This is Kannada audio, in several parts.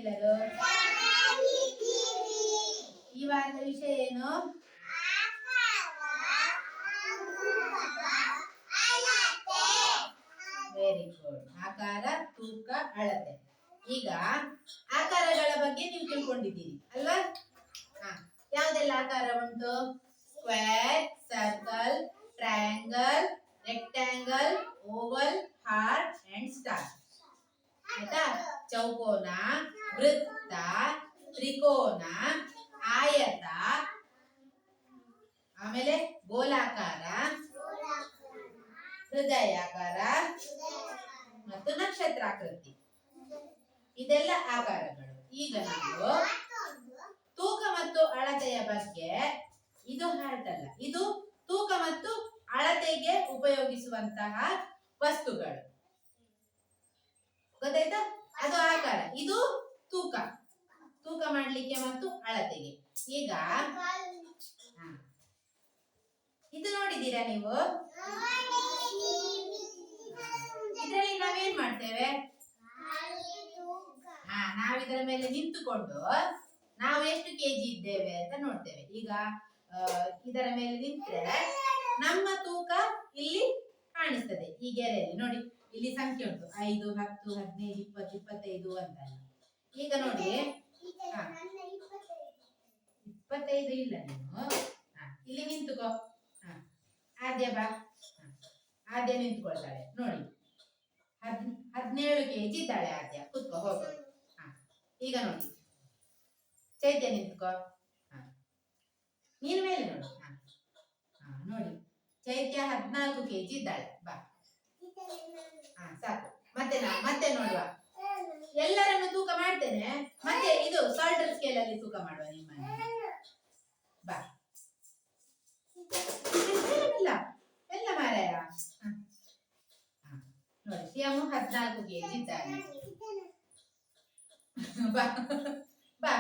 ಎಲ್ಲರೂ? ಈ ವಾರದ ವಿಷಯ ಏನು? Very good. ಆಕಾರ, ತೂಕ, ಅಳತೆ. ಈಗ ಆಕಾರಗಳ ಬಗ್ಗೆ ನೀವು ತಿಳ್ಕೊಂಡಿದ್ದೀರಿ ಅಲ್ವಾ? ಯಾವುದೆಲ್ಲ ಆಕಾರ ಉಂಟು? Square, circle, triangle, rectangle, Oval, heart and star. ಆಯ್ತಾ? ಚೌಕೋನ, ವೃತ್ತ, ತ್ರಿಕೋನ, ಆಯತ, ಆಮೇಲೆ ಗೋಲಾಕಾರ, ಹೃದಯಾಕಾರ ಮತ್ತು ನಕ್ಷತ್ರಾಕೃತಿ. ಇದೆಲ್ಲ ಆಕಾರಗಳು. ಈಗ ನಾವು ತೂಕ ಮತ್ತು ಅಳತೆಯ ಬಗ್ಗೆ, ಇದು ಹಾರ್ಟ್ ಅಲ್ಲ, ಇದು ತೂಕ ಮತ್ತು ಅಳತೆಗೆ ಉಪಯೋಗಿಸುವಂತಹ ವಸ್ತುಗಳು. ಗೊತ್ತಾಯ್ತಾ? ಅದು ಆಕಾರ, ಇದು ತೂಕ, ತೂಕ ಮಾಡಲಿಕ್ಕೆ ಮತ್ತು ಅಳತೆಗೆ. ಈಗ ಇದು ನೋಡಿದ್ದೀರಾ ನೀವು? ಇದರಲ್ಲಿ ನಾವೇನ್ ಮಾಡ್ತೇವೆ? ನಾವಿದರ ಮೇಲೆ ನಿಂತುಕೊಂಡು ನಾವು ಎಷ್ಟು ಕೆಜಿ ಇದ್ದೇವೆ ಅಂತ ನೋಡ್ತೇವೆ. ಈಗ ಇದರ ಮೇಲೆ ನಿಂತ್ರೆ ನಮ್ಮ ತೂಕ ಇಲ್ಲಿ ಕಾಣಿಸ್ತದೆ. ಈ ಗೆರೆಯಲ್ಲಿ ನೋಡಿ, ಇಲ್ಲಿ ಸಂಖ್ಯೆ ಉಂಟು 5, 10, 15, 20, 25 ಅಂತ. ಈಗ ನೋಡಿ, 25 ಇಲ್ಲ, ನೀನು ಇಲ್ಲಿ ನಿಂತುಕೋ. ಆದ್ಯ ಬಾ. ಆದ್ಯ ನಿಂತ್ಕೊಳ್ತಾಳೆ ನೋಡಿ. 17 ಕೆಜಿ ಇದ್ದಾಳೆ ಆದ್ಯ. ಕುತ್ಕೋ, ಹೋಗು. ಈಗ ನೋಡಿ, ಚೈತ್ಯ ನಿಂತ್ಕೋ. ನೀನು ಮೇಲೆ ನೋಡು. ನೋಡಿ, ಚೈತ್ಯ 14 ಕೆಜಿ ಇದ್ದಾಳೆ. ಬಾ. ಸಾಕು. ಮತ್ತೆ ನೋಡುವ. ಎಲ್ಲರನ್ನು ತೂಕ ಮಾಡ್ತೇನೆ. ಮತ್ತೆ ಇದು ಸಾಲ್ಟರ್ ಸ್ಕೇಲ್ ಅಲ್ಲಿ ತೂಕ ಮಾಡುವ ನಿಮ್ಮನ್ನು. ಬಾ. ಎಲ್ಲ ಮಾರಾಯ. ನೋಡಿ, ಶಿವಮು 14 ಕೆಜಿ ಇದ್ದಾನೆ. ಬಾ ಬಾ.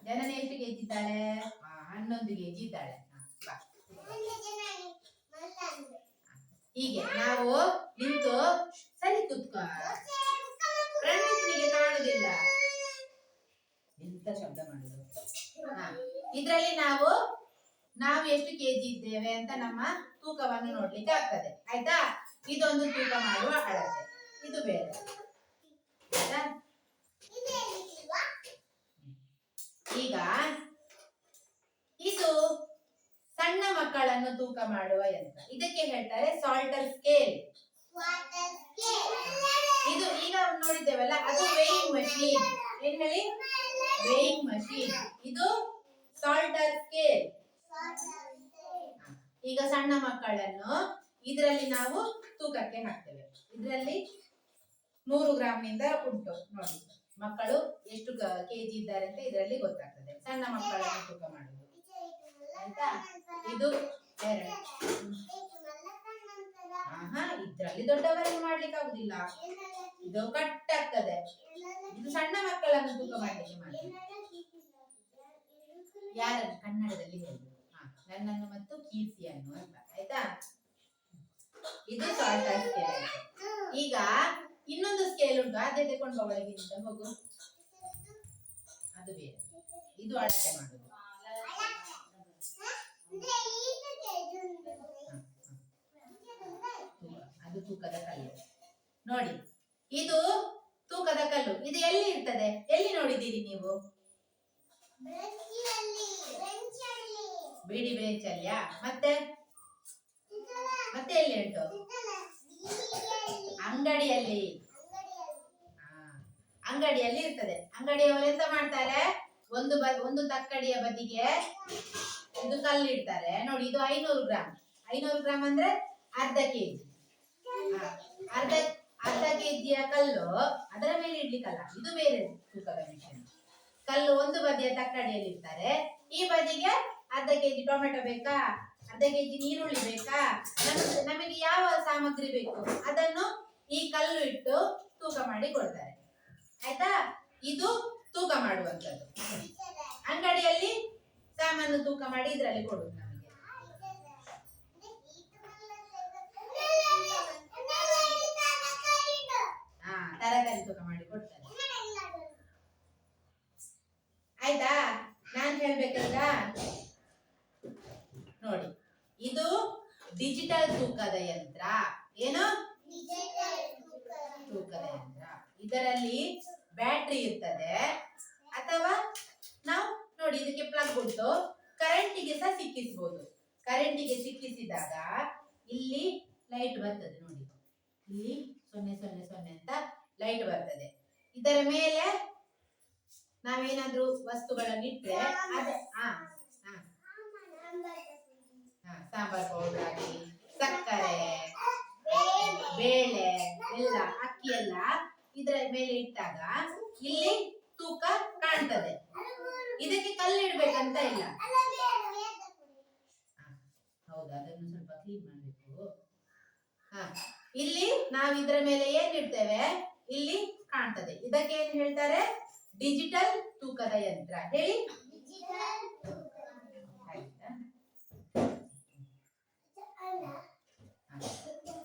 ಜನನ ಎಷ್ಟು ಕೆಜಿ ಇದ್ದಾಳೆ? 11 ಕೆಜಿ ಇದ್ದಾಳೆ. ಬಾ. ಹೀಗೆ ನಾವು ನಿಂತು ಸರಿ ಕುತ್ಕೋ. ಪ್ರಣೀತ್ನಿಗೆ ಕಾಣುದಿಲ್ಲ. ಎಂತ ಶಬ್ದ ಮಾಡುದು? ಇದ್ರಲ್ಲಿ ನಾವು ಎಷ್ಟು ಕೆಜಿ ಇದ್ದೇವೆ ಅಂತ ನಮ್ಮ ತೂಕವನ್ನು ನೋಡ್ಲಿಕ್ಕೆ ಆಗ್ತದೆ. ಆಯ್ತಾ? ಇದೊಂದು ತೂಕ ಮಾಡುವ ಅಳತೆ, ಇದು ಬೇರೆ. ಆಯ್ತಾ? ಈಗ ಇದು ಸಣ್ಣ ಮಕ್ಕಳನ್ನು ತೂಕ ಮಾಡುವ ಯಂತ್ರ. ಇದಕ್ಕೆ ಹೇಳ್ತಾರೆ ಸಾಲ್ಟರ್ ಸ್ಕೇಲ್. ಇದು ಈಗ ನೋಡಿದ್ದೇವಲ್ಲ, ಅದು ವೇಯಿಂಗ್ ಮಷೀನ್. ಏನ್ ಹೇಳಿ? Weighing machine. ಇದು ಸಾಲ್ಟರ್ ಸ್ಕೇಲ್. ಈಗ ಸಣ್ಣ ಮಕ್ಕಳನ್ನು ಇದರಲ್ಲಿ ನಾವು ತೂಕಕ್ಕೆ ಹಾಕ್ತೇವೆ. ಇದರಲ್ಲಿ 100 ಗ್ರಾಂನಿಂದ ಉಂಟು ನೋಡಿ. ಮಕ್ಕಳು ಎಷ್ಟು ಕೆಜಿ ಇದ್ದಾರೆ ಅಂತ ಇದರಲ್ಲಿ ಗೊತ್ತಾಗ್ತದೆ. ಸಣ್ಣ ಮಕ್ಕಳನ್ನು ತೂಕ ಮಾಡುವುದು. ಆಯ್ತಾ? ಇದು ಇದ್ರಲ್ಲಿ ದೊಡ್ಡವರನ್ನು ಮಾಡ್ಲಿಕ್ಕೆ ಆಗುದಿಲ್ಲ, ಇದು ಕಟ್ ಆಗ್ತದೆ. ಇದು ಸಣ್ಣ ಮಕ್ಕಳನ್ನು ತೂಕ ಮಾಡ್ಲಿಕ್ಕೆ ಮಾಡ್ತೇವೆ. ಯಾರನ್ನು ಕನ್ನಡದಲ್ಲಿ ಹೇಳುದು? ನನ್ನನ್ನು ಮತ್ತು ಕೀರ್ತಿಯನ್ನು ಅಂತ. ಆಯ್ತಾ? ಇದು ಸಾಲ್ಟರ್ ಸ್ಕೇಲ್. ಈಗ ಇನ್ನೊಂದು ಸ್ಕೇಲ್ ಉಂಟು, ಅದೇ ತಗೊಂಡು ಒಳಗಿನಿಂದ ಹೋಗು. ಅದು ಬೇರೆ, ಇದು ಅಳತೆ ಮಾಡುದು. ಅದು ತೂಕದ ಕಲ್ಲು. ನೋಡಿ, ಇದು ತೂಕದ ಕಲ್ಲು. ಇದು ಎಲ್ಲಿ ಇರ್ತದೆ? ಎಲ್ಲಿ ನೋಡಿದ್ದೀರಿ ನೀವು? ಬಿಡಿ ಬೆಂಚ್ ಅಲ್ಲಿಯಾ? ಮತ್ತೆ ಎಲ್ಲಿ ಉಂಟು? ಅಂಗಡಿಯಲ್ಲಿ. ಅಂಗಡಿಯಲ್ಲಿ ಇರ್ತದೆ. ಅಂಗಡಿಯವರು ಎಂತ ಮಾಡ್ತಾರೆ? ಒಂದು ತಕ್ಕಡಿಯ ಬದಿಗೆ ಇದು ಕಲ್ಲು ಇಡ್ತಾರೆ ನೋಡಿ. ಇದು 500 ಗ್ರಾಂ. 500 ಗ್ರಾಂ ಅಂದ್ರೆ ಅರ್ಧ ಕೆಜಿ. ಅರ್ಧ ಕೆಜಿಯ ಕಲ್ಲು ಅದರ ಮೇಲೆ ಇಡ್ಲಿಕ್ಕಲ್ಲ, ಇದು ಬೇರೆ ತೂಕದ ಮಿಷನ್. ಕಲ್ಲು ಒಂದು ಬದಿಯ ತಕ್ಕಡಿಯಲ್ಲಿ ಇರ್ತಾರೆ. ಈ ಬದಿಗೆ ಅರ್ಧ ಕೆಜಿ ಟೊಮೆಟೊ ಬೇಕಾ, ಅರ್ಧ ಕೆಜಿ ನೀರುಳ್ಳಿ ಬೇಕಾ, ನಮಗೆ ಯಾವ ಸಾಮಗ್ರಿ ಬೇಕು ಅದನ್ನು ಈ ಕಲ್ಲು ಇಟ್ಟು ತೂಕ ಮಾಡಿ ಕೊಡ್ತಾರೆ. ಆಯ್ತಾ? ಇದು ತೂಕ ಮಾಡುವಂಥದ್ದು. ಅಂಗಡಿಯಲ್ಲಿ ಸಾಮಾನು ತೂಕ ಮಾಡಿ ಇದರಲ್ಲಿ ಕೊಡುದು ನಮಗೆ. ತರಕಾರಿ ತೂಕ ಮಾಡಿ ಕೊಡ್ತಾರೆ. ಆಯ್ತಾ? ನಾನ್ ಹೇಳ್ಬೇಕೀಗ ನೋಡಿ, ಇದು ಡಿಜಿಟಲ್ ತೂಕದ ಯಂತ್ರ. ಏನು? ತೂಕದ ಯಂತ್ರ. ಇದರಲ್ಲಿ ಬ್ಯಾಟ್ರಿ ಇರ್ತದೆ, ಅಥವಾ ನಾವು ನೋಡಿ ಇದಕ್ಕೆ ಪ್ಲಗ್ ಉಂಟು, ಕರೆಂಟಿಗೆ ಸಹ ಸಿಕ್ಕಿಸಬಹುದು. ಕರೆಂಟಿಗೆ ಸಿಕ್ಕಿಸಿದಾಗ ಇಲ್ಲಿ ಲೈಟ್ ಬರ್ತದೆ ನೋಡಿ, ಇಲ್ಲಿ 000 ಅಂತ ಲೈಟ್ ಬರ್ತದೆ. ಇದರ ಮೇಲೆ ನಾವೇನಾದ್ರೂ ವಸ್ತುಗಳನ್ನು ಇಟ್ಟರೆ ಸಾಂಬಾರ್ ಪೌಡರ್ ಹಾಕಿ, ಸಕ್ಕರೆ, ಬೇಳೆ ಎಲ್ಲ, ಅಕ್ಕಿ ಎಲ್ಲ ಇದರ ಮೇಲೆ ಇಟ್ಟಾಗ ಇಲ್ಲಿ ತೂಕ ಕಾಣ್ತದೆ. ಇದಕ್ಕೆ ಕಲ್ಲಿಡ್ಬೇಕಂತ ಇಲ್ಲ. ಹೌದು, ಅದನ್ನು ಸ್ವಲ್ಪ ಕ್ಲೀನ್ ಮಾಡಬೇಕು. ಇಲ್ಲಿ ನಾವು ಇದರ ಮೇಲೆ ಏನ್ ಇಡ್ತೇವೆ ಇಲ್ಲಿ ಕಾಣ್ತದೆ. ಇದಕ್ಕೆ ಏನ್ ಹೇಳ್ತಾರೆ? ಡಿಜಿಟಲ್ ತೂಕದ ಯಂತ್ರ. ಹೇಳಿ.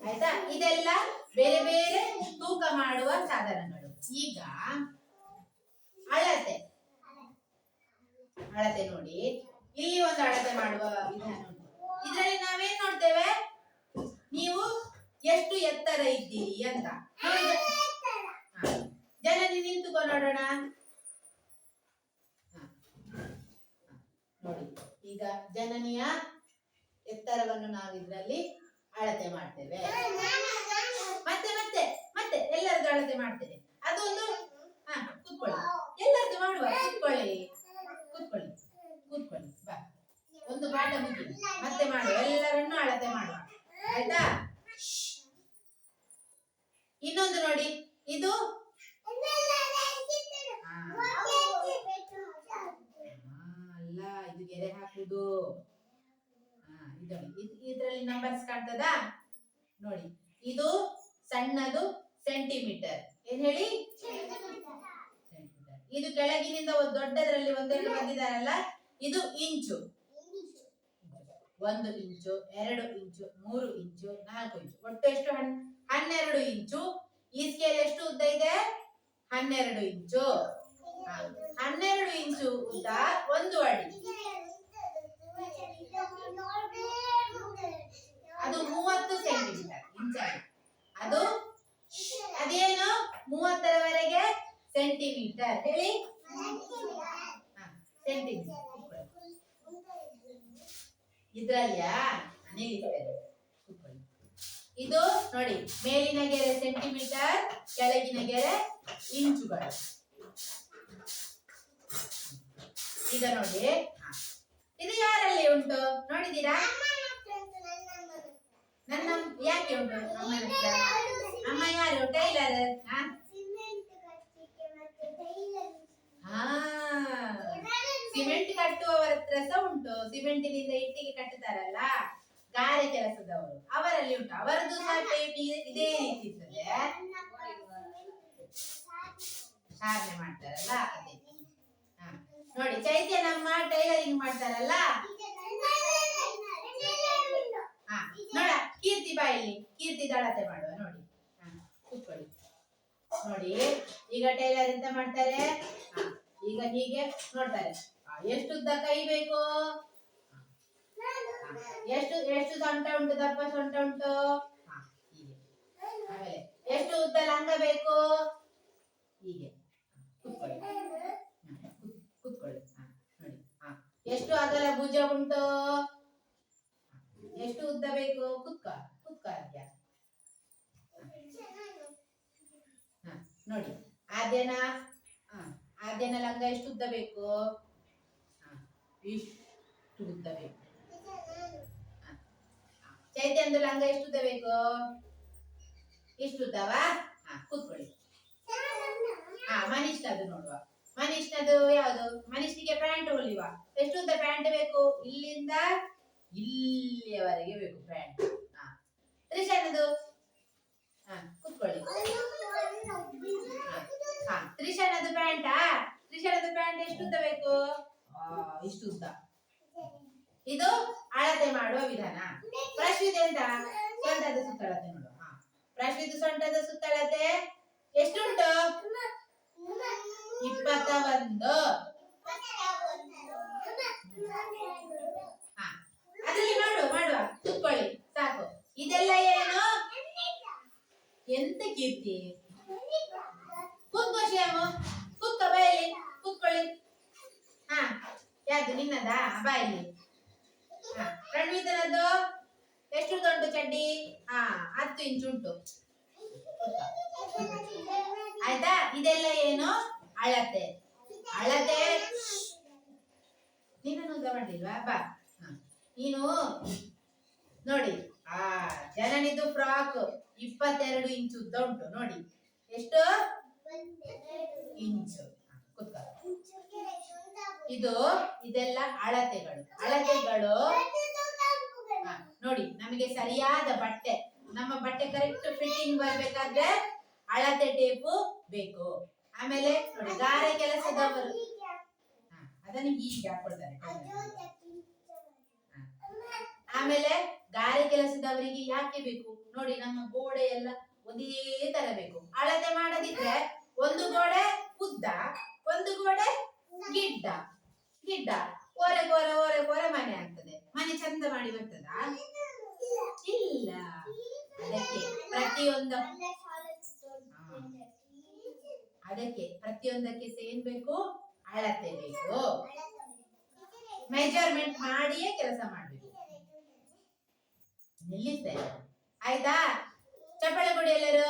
ಆಯ್ತಾ? ಇದೆಲ್ಲ ಬೇರೆ ಬೇರೆ ತೂಕ ಮಾಡುವ ಸಾಧನಗಳು. ಈಗ ಅಳತೆ ನೋಡಿ, ಇಲ್ಲಿ ಒಂದು ಅಳತೆ ಮಾಡುವ ವಿಧಾನ ಉಂಟು. ಇದರಲ್ಲಿ ನಾವೇನ್ ನೋಡ್ತೇವೆ, ನೀವು ಎಷ್ಟು ಎತ್ತರ ಇದ್ದೀರಿ ಅಂತ. ಜನನಿ ನಿಂತುಕೊ ನೋಡೋಣ. ನೋಡಿ, ಈಗ ಜನನಿಯ ಎತ್ತರವನ್ನು ನಾವು ಇದರಲ್ಲಿ ಅಳತೆ ಮಾಡ್ತೇವೆ. ಮತ್ತೆ ಮತ್ತೆ ಮತ್ತೆ ಎಲ್ಲರದ್ದು ಅಳತೆ ಮಾಡ್ತೇವೆ. ಅದೊಂದು ಕೂತ್ಕೊಳ್ಳಿ, ಎಲ್ಲರದ್ದು ಮಾಡುವ. ಕೂತ್ಕೊಳ್ಳಿ ಬಾ, ಒಂದು ಪಾಠ ಮುಗಿ ಮತ್ತೆ ಮಾಡುವ. ಎಲ್ಲರನ್ನು ಅಳತೆ ಮಾಡುವ. ಆಯ್ತಾ? ಇನ್ನೊಂದು ನೋಡಿ, ಇದು ಅಲ್ಲ, ಇದು ಗೆರೆ ಹಾಕುದು. ಇದರಲ್ಲಿ ನಂಬರ್ಸ್ ಕಾಣ್ತದಾ ನೋಡಿ. ಇದು ಸಣ್ಣದು ಸೆಂಟಿಮೀಟರ್. ಏನ್ ಹೇಳಿ? ಸೆಂಟಿಮೀಟರ್. ಇದು ಕೆಳಗಿನಿಂದ ದೊಡ್ಡದರಲ್ಲಿ ಒಂದೆರಡು ಬಂದಿದಾರಲ್ಲ, ಇದು ಇಂಚು. 1 ಇಂಚು, 2 ಇಂಚು, 3 ಇಂಚು, 4 ಇಂಚು, ಒಟ್ಟು ಎಷ್ಟು? 12 ಇಂಚು. ಈ ಸ್ಕೇಲ್ ಎಷ್ಟು ಉದ್ದ ಇದೆ? 12 ಇಂಚು. 12 ಇಂಚು ಉದ್ದ 1 ಅಡಿ. ಅದು 30 ಸೆಂಟಿಮೀಟರ್. ಇಂಚಾಗಿ ಅದು ಅದೇನು 30ರವರೆಗೆ ಸೆಂಟಿಮೀಟರ್. ಹೇಳಿ. ಸೆಂಟಿಮೀಟರ್. ಇದ್ರಲ್ಲಿಯಾ ಇದು ನೋಡಿ, ಮೇಲಿನ ಗೆರೆ ಸೆಂಟಿಮೀಟರ್, ಕೆಳಗಿನ ಗೆರೆ ಇಂಚುಗಳು. ಈಗ ನೋಡಿ, ಇದು ಯಾರಲ್ಲಿ ಉಂಟು ನೋಡಿದೀರಾ? ನನ್ನ ಯಾಕೆ ಉಂಟು ಅಮ್ಮನ ಹತ್ರ? ಅಮ್ಮ ಯಾರು? ಟೈಲರ್. ಸಿಮೆಂಟ್ ಕಟ್ಟುವವರ ಹತ್ರ ಸಹ ಉಂಟು. ಸಿಮೆಂಟಿನಿಂದ ಇಟ್ಟಿಗೆ ಕಟ್ಟುತ್ತಾರಲ್ಲ, ಗಾರೆ ಕೆಲಸದವರು, ಅವರಲ್ಲಿ ಉಂಟು. ಅವರದ್ದು ಸಹ ಟೇಪ್ ಇದೇ ರೀತಿ ಇರ್ತದೆ. ಸಾಧನೆ ಮಾಡ್ತಾರಲ್ಲ ಅದೇ. ನೋಡಿ, ಚೈತ್ಯ ನಮ್ಮ ಟೈಲರಿಂಗ್ ಮಾಡ್ತಾರಲ್ಲ. ನೋಡ, ಕೀರ್ತಿ ಬಾಯಲ್ಲಿ ಕೀರ್ತಿ ಅಳತೆ ಮಾಡುವ ನೋಡಿ. ಕೂತ್ಕೊಳ್ಳಿ. ನೋಡಿ, ಈಗ ಟೈಲರ್ ಎಂತ ಮಾಡ್ತಾರೆ? ಈಗ ಹೀಗೆ ನೋಡ್ತಾರೆ, ಎಷ್ಟು ಉದ್ದ ಕೈ ಬೇಕು, ಎಷ್ಟು ಎಷ್ಟು ಸೊಂಟ ಉಂಟು, ದಪ್ಪ ಸೊಂಟ ಉಂಟು, ಹೀಗೆ. ಆಮೇಲೆ ಎಷ್ಟು ಉದ್ದ ಲಂಗ ಬೇಕು, ಹೀಗೆ. ಕೂತ್ಕೊಳ್ಳಿ. ಕೂತ್ಕೊಳ್ಳಿ. ನೋಡಿ, ಎಷ್ಟು ಅಗಲ ಭುಜ ಉಂಟು, ಎಷ್ಟು ಉದ್ದ ಬೇಕು, ಕುತ್ಕ ಅದ್ಯಾ. ನೋಡಿ, ಆದ್ಯನ ಲಂಗ ಎಷ್ಟು ಉದ್ದ ಬೇಕು, ಇಷ್ಟು ಉದ್ದ ಬೇಕು. ಚೈತ್ಯಂದು ಲಂಗ ಎಷ್ಟು ಉದ್ದ ಬೇಕು, ಇಷ್ಟು ಉದ್ದವಾ. ಕೂತ್ಕೊಳ್ಳಿ. ಮನಿಷ್ಠದು ನೋಡುವ. ಮನಿಷ್ಠದು ಯಾವುದು? ಮನಿಷ್ಠಿಗೆ ಪ್ಯಾಂಟ್ ಹೊಲಿಯುವ. ಎಷ್ಟು ಉದ್ದ ಪ್ಯಾಂಟ್ ಬೇಕು? ಇಲ್ಲಿಂದ ಇಲ್ಲಿಯವರೆಗೆ ಬೇಕು ಪ್ಯಾಂಟ್. ತ್ರಿಷಾನದು ಕೂತ್ಕೊಳ್ಳಿ. ತ್ರಿಷಾನದು ಪ್ಯಾಂಟಾ? ತ್ರಿಷಾನದು ಪ್ಯಾಂಟ್ ಎಷ್ಟು ಉದ್ದ ಬೇಕು? ಇಷ್ಟು ಉದ್ದ. ಇದು ಅಳತೆ ಮಾಡುವ ವಿಧಾನ. ಪ್ರಶ್ವಿದೆ ಅಂತ ಸೊಂಟದ ಸುತ್ತಳತೆ ನೋಡುವ. ಪ್ರಶ್ವಿದು ಸೊಂಟದ ಸುತ್ತಳತೆ ಎಷ್ಟುಂಟು? 21. ಹಾ, ಅದ್ರಲ್ಲಿ ಮಾಡುವ ಕುತ್ಕೊಳ್ಳಿ ಸಾಕು. ಇದೆಲ್ಲ ಏನು? ಎಂತ ಕೀರ್ತಿ? ಕೂತ್ಕೋ ಶ್ಯಾಮು, ಕೂತ್ಕೋ ಬಾಯಲ್ಲಿ ಕೂತ್ಕೊಳ್ಳಿ. ಹಾ, ಯಾವ್ದು ನಿನ್ನದಾ? ಬಾಯಲ್ಲಿ. ಹಾ, ರಣವೀತನದ್ದು ಎಷ್ಟು ಉಂಟು ಚಡ್ಡಿ? 10 ಇಂಚು ಉಂಟು. ಆಯ್ತಾ? ಇದೆಲ್ಲ ಏನು? ಅಳತೆ. ಅಳತೆ ನೀನನ್ನು ಉದ್ದ ಮಾಡಿಲ್ವಾ? ಬಾ. ನೀನು ನೋಡಿ, ಜನನಿದು ಫ್ರಾಕ್ 22 ಇಂಚು ಉದ್ದ ಉಂಟು ನೋಡಿ. ಎಷ್ಟು ಇಂಚು? ಕೂತ್ಕೋ. ಇದೆಲ್ಲ ಅಳತೆಗಳು. ನೋಡಿ, ನಮಗೆ ಸರಿಯಾದ ಬಟ್ಟೆ, ನಮ್ಮ ಬಟ್ಟೆ ಕರೆಕ್ಟ್ ಫಿಟ್ಟಿಂಗ್ ಬರ್ಬೇಕಾದ್ರೆ ಅಳತೆ ಟೇಪು ಬೇಕು. ಆಮೇಲೆ ನೋಡಿ, ಗಾರೆ ಕೆಲಸದವರು ಅದನ್ನು ಹೀಗೆ ಹಾಕೊಳ್ತಾರೆ. ಆಮೇಲೆ ಗಾರೆ ಕೆಲಸದವರಿಗೆ ಯಾಕೆ ಬೇಕು ನೋಡಿ, ನಮ್ಮ ಗೋಡೆ ಎಲ್ಲ ಒಂದೇ ತರ ಬೇಕು. ಅಳತೆ ಮಾಡದಿದ್ರೆ ಒಂದು ಗೋಡೆ ಉದ್ದ, ಒಂದು ಗೋಡೆ ಗಿಡ್ಡ ಓರೆ ಮನೆ ಆಗ್ತದೆ. ಮನೆ ಚಂದ ಮಾಡಿ ಬರ್ತದ? ಇಲ್ಲ. ಅದಕ್ಕೆ ಪ್ರತಿಯೊಂದಕ್ಕೆ ಏನ್ ಬೇಕು? ಅಳತೆ ಬೇಕು. ಮೆಜರ್ಮೆಂಟ್ ಮಾಡಿಯೇ ಕೆಲಸ ಮಾಡ್ಬೇಕು. ನಿಲ್ಲಿಸ್ತೇನೆ ಆಯ್ತಾ? ಚಪ್ಪಾಳೆ ಕೊಡಿ ಎಲ್ಲರೂ.